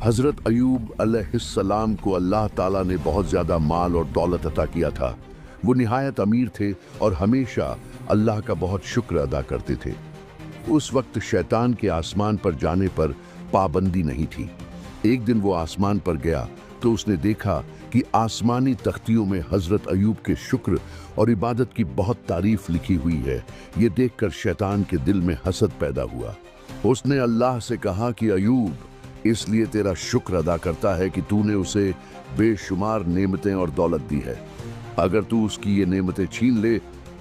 हज़रत अयूब अलैहिस्सलाम को अल्लाह ताला ने बहुत ज़्यादा माल और दौलत अता किया था। वो निहायत अमीर थे और हमेशा अल्लाह का बहुत शुक्र अदा करते थे। उस वक्त शैतान के आसमान पर जाने पर पाबंदी नहीं थी। एक दिन वो आसमान पर गया तो उसने देखा कि आसमानी तख्तियों में हज़रत अयूब के शुक्र और इबादत की बहुत तारीफ लिखी हुई है। ये देखकर शैतान के दिल में हसद पैदा हुआ। उसने अल्लाह से कहा कि अयूब इसलिए तेरा शुक्र अदा करता है कि तूने उसे बेशुमार नेमतें और दौलत दी है। अगर तू उसकी ये नेमतें छीन ले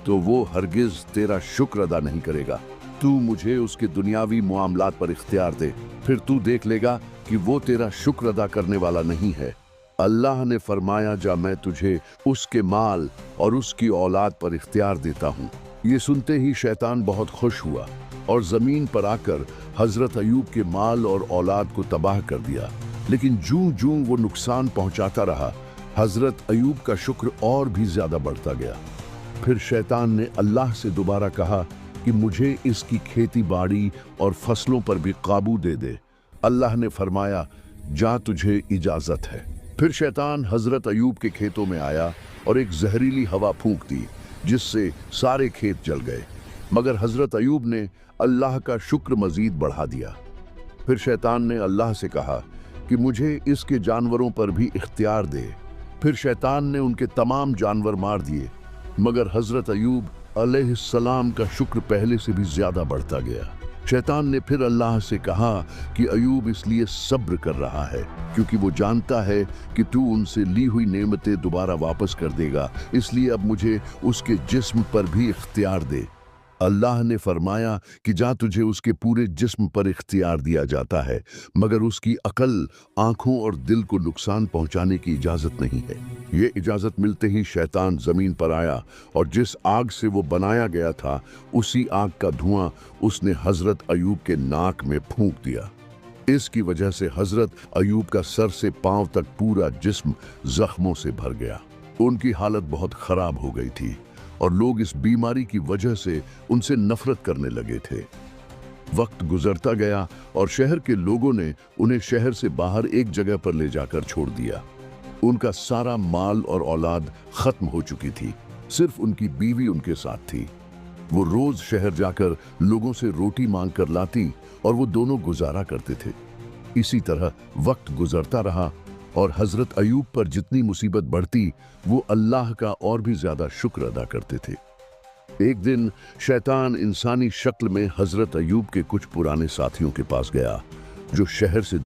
तो वो हरगिज तेरा शुक्र अदा नहीं करेगा। तू मुझे उसके दुनियावी मामलात पर इख्तियार दे, फिर तू देख लेगा कि वो तेरा शुक्र अदा करने वाला नहीं है। अल्लाह ने फरमाया, जा मैं तुझे उसके माल और उसकी औलाद पर इख्तियार देता हूँ। ये सुनते ही शैतान बहुत खुश हुआ और ज़मीन पर आकर हज़रत अयूब के माल और औलाद को तबाह कर दिया। लेकिन जूं जूं वो नुकसान पहुंचाता रहा, हज़रत अयूब का शुक्र और भी ज़्यादा बढ़ता गया। फिर शैतान ने अल्लाह से दोबारा कहा कि मुझे इसकी खेती बाड़ी और फसलों पर भी काबू दे दे। अल्लाह ने फरमाया, जा तुझे इजाज़त है। फिर शैतान हज़रत अयूब के खेतों में आया और एक जहरीली हवा फूंक दी, जिससे सारे खेत जल गए। मगर हज़रत अयूब ने अल्लाह का शुक्र मज़ीद बढ़ा दिया। फिर शैतान ने अल्लाह से कहा कि मुझे इसके जानवरों पर भी इख्तियार दे। फिर शैतान ने उनके तमाम जानवर मार दिए, मगर हज़रत अयूब अलैहिस्सलाम का शुक्र पहले से भी ज़्यादा बढ़ता गया। शैतान ने फिर अल्लाह से कहा कि अयूब इसलिए सब्र कर रहा है क्योंकि वो जानता है कि तू उनसे ली हुई नेमतें दोबारा वापस कर देगा, इसलिए अब मुझे उसके जिस्म पर भी इख्तियार दे। अल्लाह ने फरमाया कि जा तुझे उसके पूरे जिस्म पर इख्तियार दिया जाता है, मगर उसकी अकल, आंखों और दिल को नुकसान पहुंचाने की इजाज़त नहीं है। ये इजाज़त मिलते ही शैतान ज़मीन पर आया और जिस आग से वो बनाया गया था उसी आग का धुआं उसने हज़रत अयूब के नाक में फूंक दिया। इसकी वजह से हज़रत अयूब का सर से पांव तक पूरा जिस्म जख्मों से भर गया। उनकी हालत बहुत ख़राब हो गई थी और लोग इस बीमारी की वजह से उनसे नफरत करने लगे थे। वक्त गुजरता गया और शहर के लोगों ने उन्हें शहर से बाहर एक जगह पर ले जाकर छोड़ दिया। उनका सारा माल और औलाद खत्म हो चुकी थी, सिर्फ उनकी बीवी उनके साथ थी। वो रोज शहर जाकर लोगों से रोटी मांग कर लाती और वो दोनों गुजारा करते थे। इसी तरह वक्त गुजरता रहा और हज़रत अयूब पर जितनी मुसीबत बढ़ती वो अल्लाह का और भी ज़्यादा शुक्र अदा करते थे। एक दिन शैतान इंसानी शक्ल में हज़रत अयूब के कुछ पुराने साथियों के पास गया जो शहर से